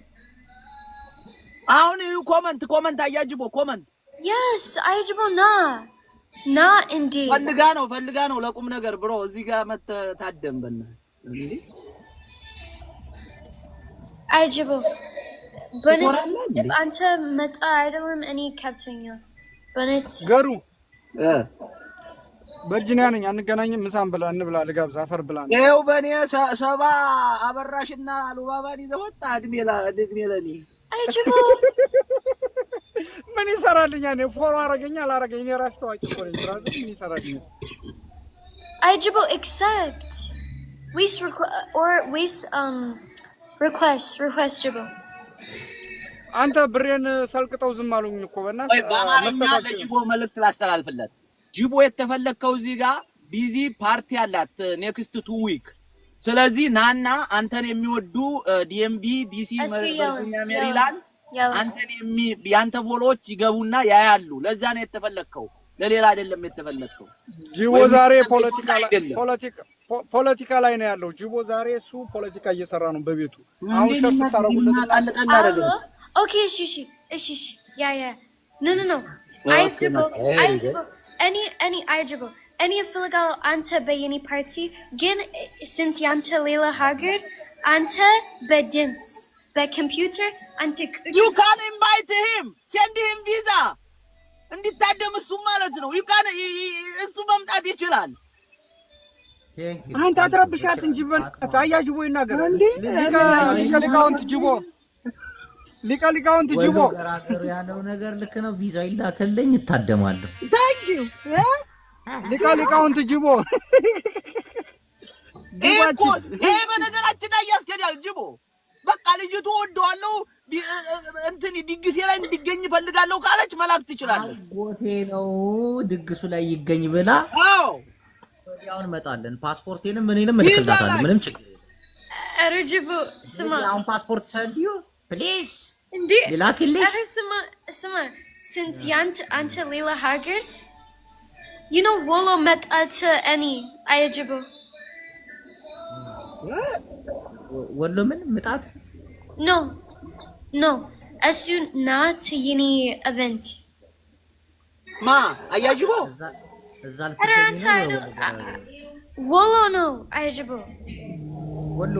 አሁን ኮመንት አያጅቦ ኮመንት የስ አየጅቦ ና እንዴ ፈልጋ ነው ለቁም ነገር ብሮ እዚህ ጋር መታደም በእና እንዴ አየጅቦ በነት አንተ መጣ አይደለም እኔ ከብተኛ በነት ገሩ ቨርጂኒያ ነኝ። አንገናኝም። ምሳም ብላ እንብላ ልጋብዝ አፈር ብላ ነው። ይኸው በእኔ ሰባ አበራሽና አሉባባን ይዘህ ወጣ። እድሜ ለኔ አይጅቦ ምን ይሰራልኛል? ፎሎ አረገኛ አላረገኝ እኔ ራስ ታዋቂ እኮ ነኝ። ራስ ምን ይሰራልኛል? አይጅቦ accept request ጅቦ አንተ ብሬን ሰልቅጠው ዝም አሉኝ እኮ በእናትህ። ወይ በአማርኛ ለጅቦ መልእክት ላስተላልፍለት። ጅቦ የተፈለከው እዚህ ጋር ቢዚ ፓርቲ አላት ኔክስት 2 ዊክ። ስለዚህ ናና አንተን የሚወዱ ዲኤምቪ ዲሲ ቨርጂኒያ ሜሪላንድ አንተን ያንተ ፎሎዎች ይገቡና ያያሉ። ለዛ ነው የተፈለከው፣ ለሌላ አይደለም የተፈለከው። ጂቦ ዛሬ ፖለቲካ ላይ ነው ያለው። ጂቦ ዛሬ እሱ ፖለቲካ እየሰራ ነው በቤቱ። አሁን ሸርስ ታረጉለት ጣልጣል አደረገ። ኦኬ እሺ ያ ኖ አይጅቦ አይጅቦ እኔ እፈልጋለሁ አንተ በየኔ ፓርቲ ግን ስንት ያንተ ሌላ ሀገር አንተ በድምፅ በኮምፒውተር አንተ you can invite him send him visa እንዲታደም እሱ ማለት ነው። you can እሱ መምጣት ይችላል። አንተ አትረብሻት እንጂ ታያጅቦ ይናገር እንዴ ሊቃውንት ጅቦ ገራገሩ ያለው ነገር ልክ ነው። ቪዛ ይላከልኝ እታደማለሁ። ታንክ ዩ ሊቃውንት ጅቦ ይሄ በነገራችን ላይ ያስኬዳል። ጅቦ በቃ ልጅቱ ወደዋለሁ እንትን ድግሴ ላይ እንዲገኝ ፈልጋለሁ ካለች መላክ ትችላለች። ጎቴ ነው ድግሱ ላይ ይገኝ ብላ አዎ ወዲያውን መጣለን። ፓስፖርቴንም እኔንም እልክላታለሁ። ምንም ችግር የለም። ኧረ ጅቦ ስማ አሁን ፓስፖርት ሰንዲዮ ፕሊዝ እንዴ ላክልሽ። ስማ since አንተ ሌላ ሀገር ወሎ መጣት እኔ አየጅቦ ወሎ ምን ምጣት ኖ እሱ ናት የኔ ኢቨንት ማ አያጅቦ እዛ ልትገኝ ነው። ወሎ ነው አየጅቦ ወሎ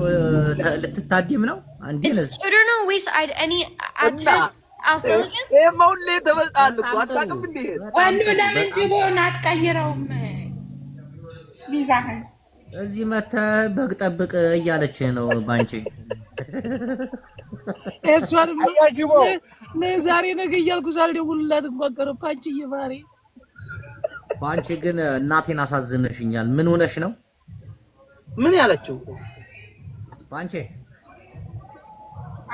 ልትታደም ነው። አንዴ ጥሩ ነው ወይስ እኔ አልፈልግም። መውሌ ተበልጣል እኮ አታውቅም እንዴ? ወሎ ለምን ጅቦን አትቀይረውም ቪዛህን? እዚህ መተህ በግ ጠብቅ እያለች ነው ባንቺ። እሷን አያጅቦ ዛሬ ነገ እያልኩ ሳልደውልላት እንኳን ቀረሁ። አንቺዬ ማሬ ባንቺ ግን እናቴን አሳዝነሽኛል። ምን ሆነሽ ነው? ምን ያለችው ባንቺ?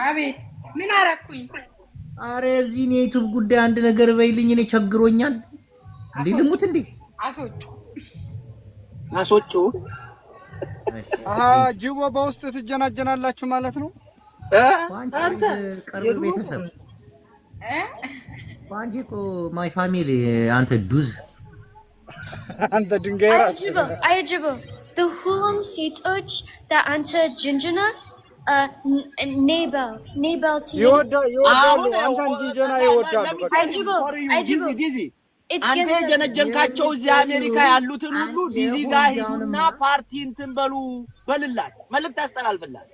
አቤት ምን አረኩኝ? አረ እዚህ ነው የዩቲዩብ ጉዳይ አንድ ነገር በይልኝ። እኔ ቸግሮኛል። እንዴ ልሙት እንዴ? አሶቹ ጅቦ በውስጥ ትጀናጀናላችሁ ማለት ነው። አንተ ቅርብ ቤተሰብ አንቺ እኮ ማይ ፋሚሊ አንተ ዱዝ አንተ ድንጋይ ራስ አያጅቦ the ሁሉም ሴቶች አንተ ጅንጅና ኔበል ይወዳሉ አንተን ጅንጀና ይወዳሉ አያጅቦ ዲዚ አንተ ጀነጀንካቸው እዚህ አሜሪካ ያሉትን ሁሉ ዲዚ ጋር ሂዱና ፓርቲ እንትን በልላት መልእክት አስተላልፍላት።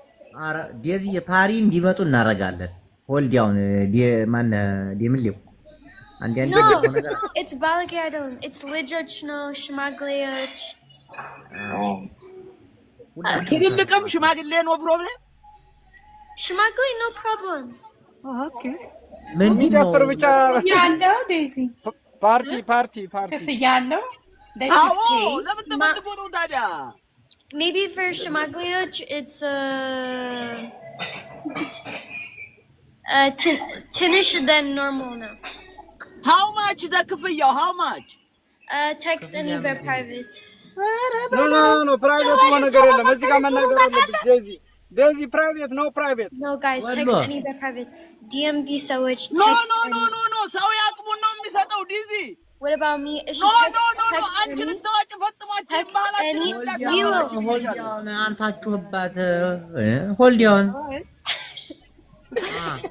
አረ ዲዚ የፓሪ እንዲመጡ እናረጋለን። ሆልዲያውን ማን ዲምልው አንዴ ነገር it's ባለጌ አይደለም it's ልጆች ነው ሽማግሌዎች ትልልቅም ሽማግሌ ነው ፕሮብሌም ሽማግሌ no problem ኦኬ ምንድነው ብቻ ያለው ዴዚ ፓርቲ ክፍያ ያለው አዎ ለምን ተመጥቆ ነው ታዲያ maybe for ሽማግሌዎች it's ትንሽ than normal now. How much the ክፍያው how much text any by private no private one ነገር የለም እዚህ ጋር መናገር አለብሽ ዴዚ private no private no guys text any by private DMV ሰዎች no ሰው ያቅሙን ነው የሚሰጠው ዲዚ what about me no አንቺን ተዋጭ ፈጥማችሁ ባላችሁ ሆልዲያውን አንታችሁባት ሆልዲያውን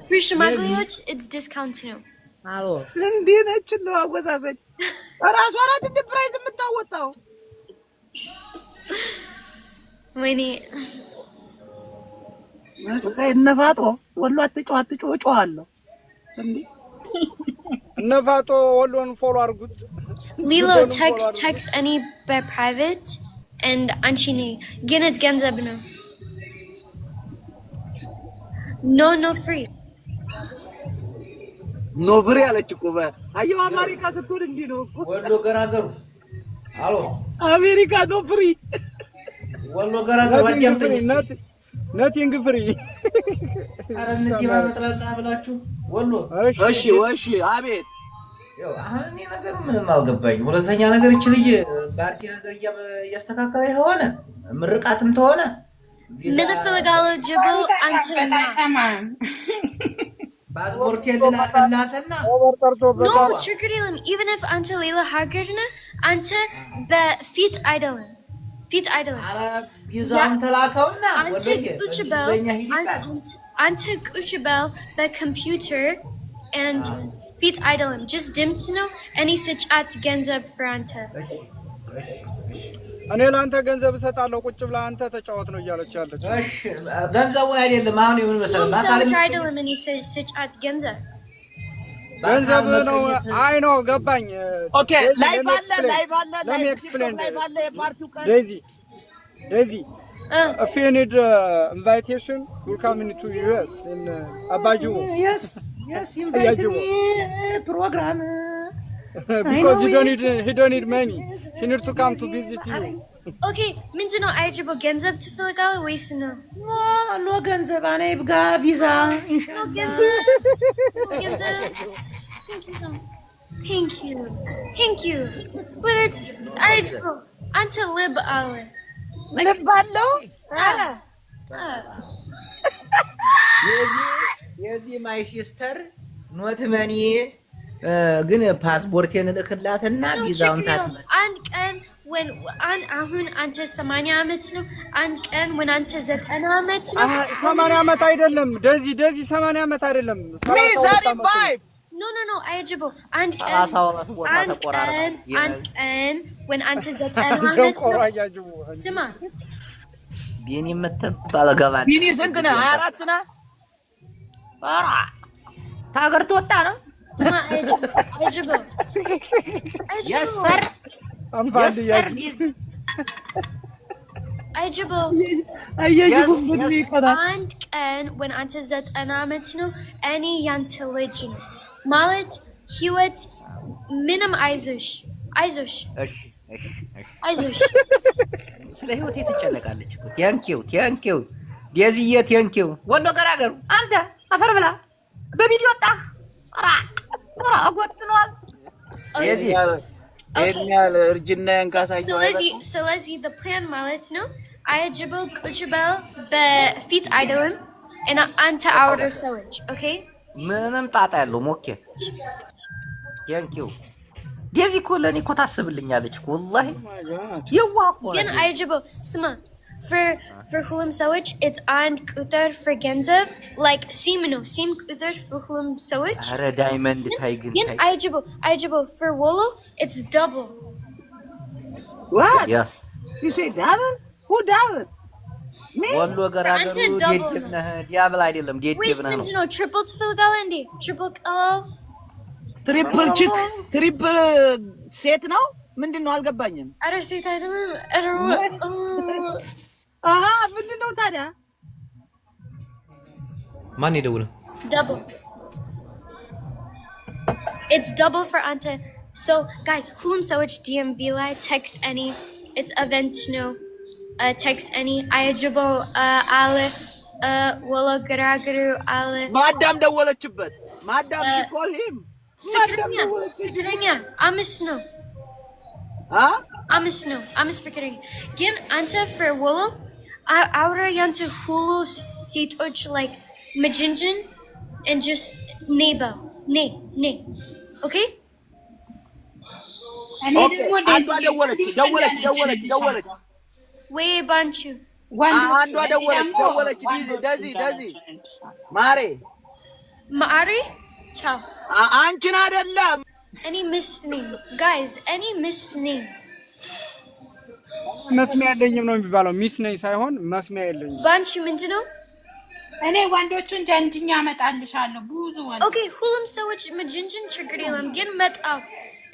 for ሽማግሌዎች it's discount ነው አሎ እንዴ ነች ነው አወዛዘኝ ራሷ ናት እንደ ፕራይዝ የምታወጣው ወይኔ እሰይ ነፋጦ ወሎ አትጮህ ጮሃለሁ እንዴ ነፋጦ ወሎን ፎሎ አድርጉት ሊሎ text any by private and አንቺኔ ግን ገንዘብ ነው no free ኖ ብሬ አለች እኮ አየው አሜሪካ ስትሆን እንዲህ ነው እኮ ወሎ ገራገሩ አሎ አሜሪካ ኖ ፍሪ ወሎ ገራገሩ አዲያምጠኝ nothing free አረ እንዲማ መጥላላ ብላችሁ ወሎ እሺ አቤት ያው አሁን እኔ ነገር ምንም አልገባኝ ሁለተኛ ነገር እቺ ልጅ ባርቲ ነገር እያስተካከለ ሆነ ምርቃትም ተሆነ ምን ፈልጋለሁ ጅቦ አንተና ፓስፖርት የለላተና no ችግር የለም even if አንተ ሌላ ሀገር ነህ አንተ በፊት አይደለም አረ ቪዛውን ተላከውና አንተ ቁጭ በል በኮምፒውተር and ፊት አይደለም just ድምፅ ነው እኔ ስጫት ገንዘብ for አንተ እኔ ለአንተ ገንዘብ እሰጣለሁ ቁጭ ብላ አንተ ተጫወት ነው እያለች ያለች እሺ ገንዘቡ አይደለም አሁን ይሁን መሰለኝ ማካለም አይደለም እኔ ስጫት ገንዘብ ነው አይ ነው ገባኝ ኦኬ ላይቭ አለ የፓርቲው ቀን ዴዚ if you need invitation you'll come into US in Abaju yes invite me program because he don't need money he need to come to visit you okay ምንድነው አይጅቦ ገንዘብ ትፈልጋለህ ወይስ ነው ኖ ገንዘብ አኔ ብጋ ቪዛ ኢንሻአላህ ገንዘብ thank you but አይጅቦ አንተ ልብ አለው አረ የዚህ ማይ ሲስተር ኖት መኒ ግን ፓስፖርቴን ልክላትና ቪዛውን ታስመጣ አንድ ቀን አሁን አንተ 80 ዓመት ነው አንድ ቀን when አንተ 90 ዓመት ነው 80 ዓመት አይደለም ዴዚ 80 ዓመት አይደለም 35 no አይጅቦ አንድ ቀን when አንተ 90 ዓመት ነው ስማ ቢኒ መተባለ ገባል ቢኒ ስንት ነህ 24 ነህ አራ ታገር ተወጣ ነው ስማ አይጅቦ yes sir አይጅቦ አንድ ቀን when አንተ 90 ዓመት ነው እኔ ያንተ ልጅ ነው ማለት ህይወት ምንም አይዞሽ ስለ ህይወት የተጨነቃለች እኮ ቴንኪው ዴዚዬ ቴንኪው ወሎ ገራገሩ አንተ አፈር ብላ በቪዲዮ ወጣ ራ አጎጥኗል ዴዚ ኤኛል እርጅና ያንካሳየው ስለዚህ the plan ማለት ነው አይጅቦ ቁጭ በል በፊት አይደለም እና አንተ አውርደው ሰዎች okay ምንም ጣጣ ያለው ሞኬ ቴንኪው ዴዚ እኮ ለእኔ እኮ ታስብልኛለች እኮ ወላሂ የዋህ እኮ ግን አይጅቦ ስማ for ሁሉም ሰዎች it's አንድ ቁጥር for ገንዘብ like ሲም ነው ሲም ቁጥር for ሁሉም ሰዎች ኧረ ዳይመንድ ታይ ግን አይጅቦ for ወሎ it's double. What? Yes. You say double? Who double? ወሎ ገራገሩ ዴድብ ነህ ዲያብል አይደለም ዴድብ Wait, ነህ ምንድን ነው triple ትፈልጋለህ እንዴ? triple ቀላል ትሪፕል ቺክ ትሪፕል ሴት ነው ምንድን ነው አልገባኝም። ኧረ ሴት አይደለም ኧረ አሃ ምንድን ነው ታዲያ? ማን ይደውለው? double. It's double for አንተ. So guys, ሁሉም ሰዎች DMV ላይ text any it's event ነው text any አይጅቦ አለ ወሎ ገራገሩ አለ ማዳም ደወለችበት ማዳም she call him ፍቅረኛ አምስት ነው አምስት ፍቅረኛ ግን አንተ for ወሎ አውራ ያንተ ሁሉ ሴቶች like መጅንጅን and just neighbor ne okay አንዷ ደወለች ወይ ባንቹ አንዷ ደወለች ደዚ ማሬ ቻው አንቺን አይደለም እኔ ሚስት ነኝ ጋይስ እኔ ሚስት ነኝ መስሚያ የለኝም ነው የሚባለው ሚስ ነኝ ሳይሆን መስሚያ የለኝም ባንቹ ምንድነው እኔ ወንዶቹን ጀንጅኛ አመጣልሻለሁ ብዙ ወንድ ኦኬ ሁሉም ሰዎች መጅንጅን ችግር የለም ግን መጣው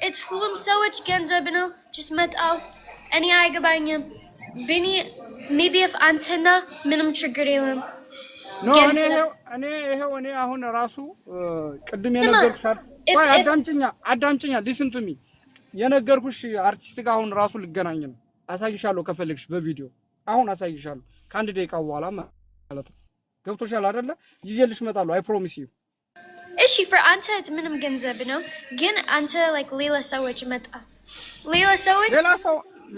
it's ሁሉም ሰዎች ገንዘብ ነው just መጣው እኔ አይገባኝም ቢኒ maybe if አንተና ምንም ችግር የለም ኖ እኔ አሁን ራሱ ቅድም የነገርኩሽ ወይ አዳምጪኛ listen to me የነገርኩሽ አርቲስት ጋር አሁን ራሱ ልገናኝ ነው አሳይሻለሁ ከፈለግሽ በቪዲዮ አሁን አሳይሻለሁ ከአንድ ደቂቃ በኋላ ማለት ነው ገብቶሻል አይደለ ይዤልሽ እመጣለሁ I promise you እሺ for አንተ ምንም ገንዘብ ነው ግን አንተ like ሌላ ሰዎች መጣ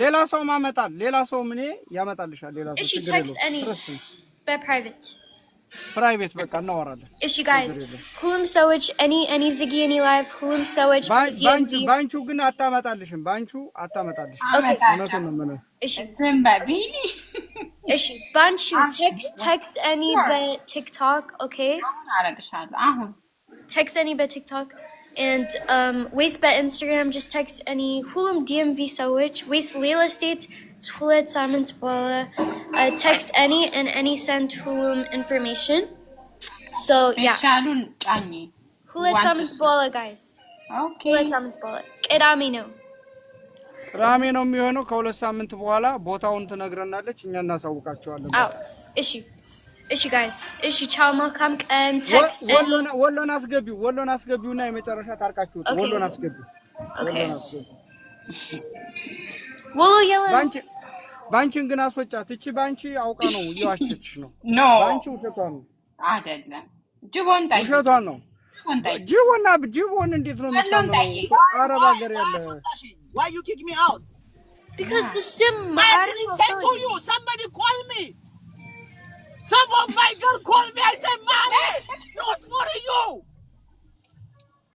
ሌላ ሰው ማመጣል ሌላ ሰው ምን ያመጣልሻል ሌላ ሰው እሺ text any private በቃ እናወራለን እሺ guys ሁሉም ሰዎች any ዝጊ any live ሁሉም ሰዎች ባንቹ ግን አታመጣልሽም እውነቱን ነው የምልህ እሺ ዘምባቢኒ እሺ ባንቹ text any በቲክቶክ okay አረግሻለሁ አሁን text any በቲክቶክ and waste by Instagram just text any ሁሉም DMV ሰዎች waste real estate ሁለት ሳምንት በኋላ text any and any send ሁሉም information so yeah ሻሉን ጫኝ ሁለት ሳምንት በኋላ guys okay ሁለት ሳምንት በኋላ ቅዳሜ ነው የሚሆነው ከሁለት ሳምንት በኋላ ቦታውን ትነግረናለች እኛ እናሳውቃቸዋለን እሺ guys እሺ ቻው መልካም ቀን text ወሎን አስገቢውና የመጨረሻ ታርቃችሁት ወሎን አስገቢው okay ወሎ ያለ ባንቺን ግን አስወጫት እቺ ባንቺ አውቃ ነው ይዋሽችሽ ነው ባንቺ ውሸቷን ነው አይደለም ጅቦን ታይ ውሸቷን ነው ጅቦን እንዴት ነው አረብ ሀገር ያለ why you kick me out because the sim I didn't say to you